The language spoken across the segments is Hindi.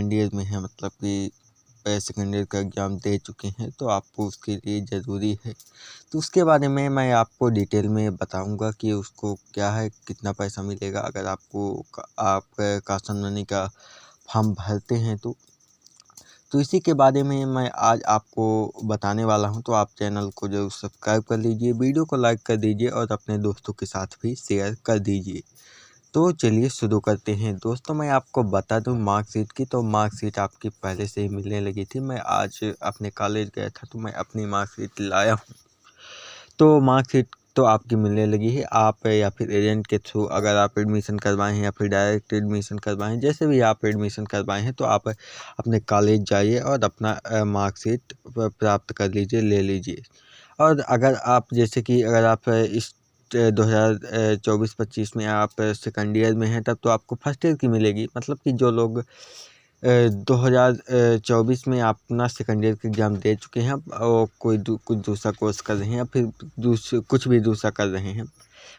सेकंड ईयर में हैं, मतलब कि सेकंड ईयर का एग्ज़ाम दे चुके हैं, तो आपको उसके लिए ज़रूरी है। तो उसके बारे में मैं आपको डिटेल में बताऊंगा कि उसको क्या है, कितना पैसा मिलेगा अगर आप कॉशन मनी का फॉर्म भरते हैं तो इसी के बारे में मैं आज आपको बताने वाला हूं। तो आप चैनल को जरूर सब्सक्राइब कर लीजिए, वीडियो को लाइक कर दीजिए और अपने दोस्तों के साथ भी शेयर कर दीजिए। तो चलिए शुरू करते हैं। दोस्तों, मैं आपको बता दूं मार्कशीट की, तो मार्कशीट आपकी पहले से ही मिलने लगी थी। मैं आज अपने कॉलेज गया था तो मैं अपनी मार्कशीट लाया हूँ। तो मार्कशीट तो आपकी मिलने लगी है। आप या फिर एजेंट के थ्रू अगर आप एडमिशन करवाएं हैं या फिर डायरेक्ट एडमिशन करवाएं हैं, जैसे भी आप एडमिशन करवाएं हैं, तो आप अपने कॉलेज जाइए और अपना मार्कशीट प्राप्त कर लीजिए, ले लीजिए। और अगर आप जैसे कि अगर आप इस 2024-25 में आप सेकंड ईयर में हैं, तब तो आपको फर्स्ट ईयर की मिलेगी। मतलब कि जो लोग 2024 में आप अपना सेकंड ईयर का एग्ज़ाम दे चुके हैं और कुछ दूसरा कोर्स कर रहे हैं या फिर कुछ भी दूसरा कर रहे हैं,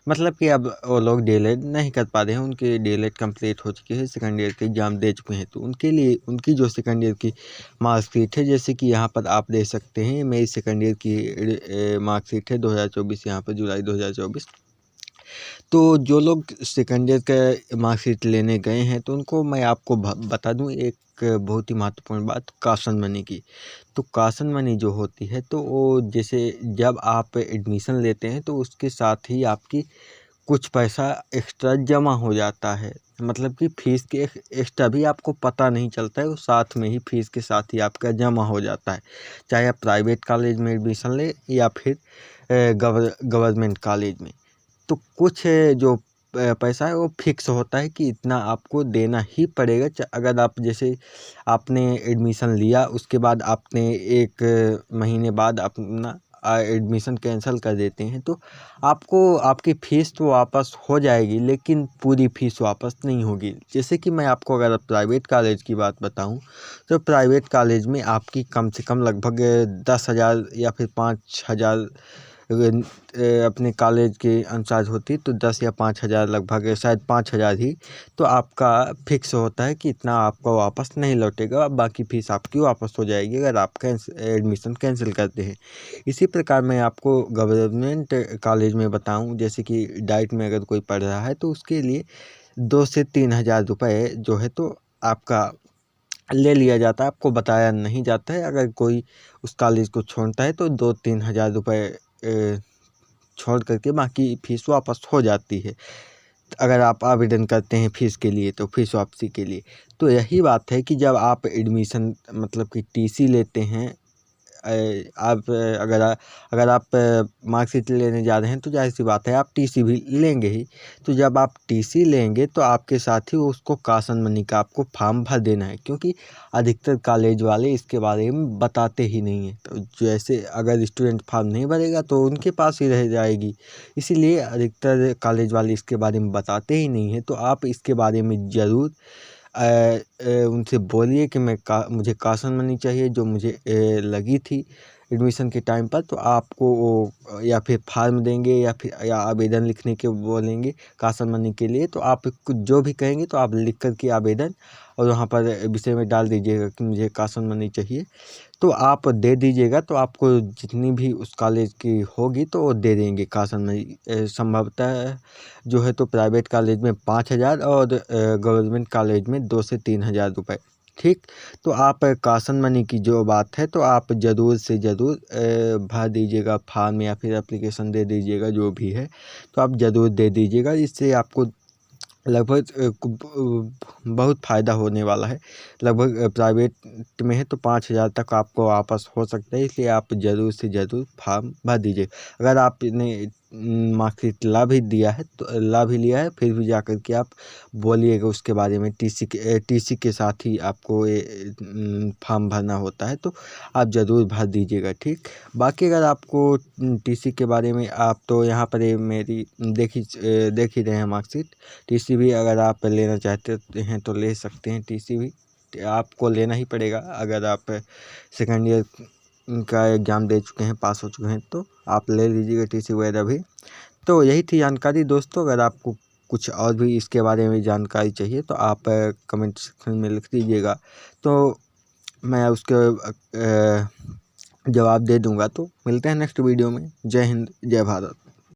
मतलब कि अब वो लोग डीएलएड नहीं कर पा रहे हैं, उनकी डीएलएड कंप्लीट हो चुकी है, सेकंड ईयर के एग्ज़ाम दे चुके हैं, तो उनके लिए उनकी जो सेकंड ईयर की मार्कशीट है, जैसे कि यहाँ पर आप देख सकते हैं मेरी सेकंड ईयर की मार्कशीट है 2024, यहाँ पर जुलाई 2024। तो जो लोग सेकंड ईयर का मार्कशीट लेने गए हैं, तो उनको मैं आपको बता दूं एक बहुत ही महत्वपूर्ण बात कॉशन मनी की। तो कॉशन मनी जो होती है, तो वो जैसे जब आप एडमिशन लेते हैं तो उसके साथ ही आपकी कुछ पैसा एक्स्ट्रा जमा हो जाता है। मतलब कि फीस के एक्स्ट्रा भी आपको पता नहीं चलता है, वो साथ में ही फीस के साथ ही आपका जमा हो जाता है। चाहे आप प्राइवेट कॉलेज में एडमिशन लें या फिर गवर्नमेंट कॉलेज में। तो कुछ जो पैसा है वो फिक्स होता है कि इतना आपको देना ही पड़ेगा। अगर आप जैसे आपने एडमिशन लिया, उसके बाद आपने 1 महीने बाद अपना एडमिशन कैंसिल कर देते हैं, तो आपको आपकी फ़ीस तो वापस हो जाएगी, लेकिन पूरी फ़ीस वापस नहीं होगी। जैसे कि मैं आपको अगर प्राइवेट कॉलेज की बात बताऊं, तो प्राइवेट कॉलेज में आपकी कम से कम लगभग 10,000 या फिर 5,000 अपने कॉलेज के अनुसार होती, तो 10 या 5,000 लगभग, शायद 5,000 ही तो आपका फिक्स होता है कि इतना आपको वापस नहीं लौटेगा, बाकी फ़ीस आपकी वापस हो जाएगी अगर आप एडमिशन कैंसिल करते हैं। इसी प्रकार मैं आपको गवर्नमेंट कॉलेज में बताऊं, जैसे कि डाइट में अगर कोई पढ़ रहा है तो उसके लिए 2 से 3,000 रुपये जो है तो आपका ले लिया जाता है, आपको बताया नहीं जाता है। अगर कोई उस कॉलेज को छोड़ता है तो 2-3,000 रुपये छोड़ करके बाकी फ़ीस वापस हो जाती है। अगर आप आवेदन करते हैं फ़ीस के लिए, तो फ़ीस वापसी के लिए। तो यही बात है कि जब आप एडमिशन मतलब कि टीसी लेते हैं, आप अगर आप मार्कशीट लेने जा रहे हैं, तो ज़ाहिर सी बात है आप टीसी भी लेंगे ही। तो जब आप टीसी लेंगे तो आपके साथ ही उसको कॉशन मनी का आपको फॉर्म भर देना है, क्योंकि अधिकतर कॉलेज वाले इसके बारे में बताते ही नहीं हैं। तो जैसे अगर स्टूडेंट फॉर्म नहीं भरेगा तो उनके पास ही रह जाएगी, इसीलिए अधिकतर कॉलेज वाले इसके बारे में बताते ही नहीं हैं। तो आप इसके बारे में ज़रूर उनसे बोलिए कि मुझे कॉशन मनी चाहिए जो मुझे लगी थी एडमिशन के टाइम पर। तो आपको वो या फिर फार्म देंगे या आवेदन लिखने के बोलेंगे कॉशन मनी के लिए। तो आप कुछ जो भी कहेंगे तो आप लिख कर के आवेदन और वहाँ पर विषय में डाल दीजिएगा कि मुझे कॉशन मनी चाहिए, तो आप दे दीजिएगा। तो आपको जितनी भी उस कॉलेज की होगी तो वो दे देंगे कॉशन मनी। संभवतः जो है तो प्राइवेट कॉलेज में 5,000 और गवर्नमेंट कॉलेज में 2 से 3,000 रुपये। ठीक। तो आप कॉशन मनी की जो बात है, तो आप ज़रूर से ज़रूर भर दीजिएगा फॉर्म या फिर एप्लीकेशन दे दीजिएगा, जो भी है तो आप ज़रूर दे दीजिएगा। इससे आपको लगभग बहुत फ़ायदा होने वाला है। लगभग प्राइवेट में है तो 5,000 तक आपको वापस हो सकता है, इसलिए आप ज़रूर से ज़रूर फॉर्म भर दीजिए। अगर आपने मार्कशीट ला भी दिया है तो ला भी लिया है, फिर भी जाकर के आप बोलिएगा उसके बारे में। टीसी के साथ ही आपको ये फॉर्म भरना होता है, तो आप ज़रूर भर दीजिएगा। ठीक। बाकी अगर आपको टीसी के बारे में, आप तो यहाँ पर ये मेरी देख ही रहे हैं मार्कशीट। टीसी भी अगर आप लेना चाहते हैं तो ले सकते हैं। टीसी भी आपको लेना ही पड़ेगा अगर आप सेकंड ईयर का एग्ज़ाम दे चुके हैं, पास हो चुके हैं, तो आप ले लीजिएगा टीसी वगैरह भी। तो यही थी जानकारी दोस्तों। अगर आपको कुछ और भी इसके बारे में जानकारी चाहिए तो आप कमेंट सेक्शन में लिख दीजिएगा, तो मैं उसके जवाब दे दूंगा। तो मिलते हैं नेक्स्ट वीडियो में। जय हिंद, जय भारत।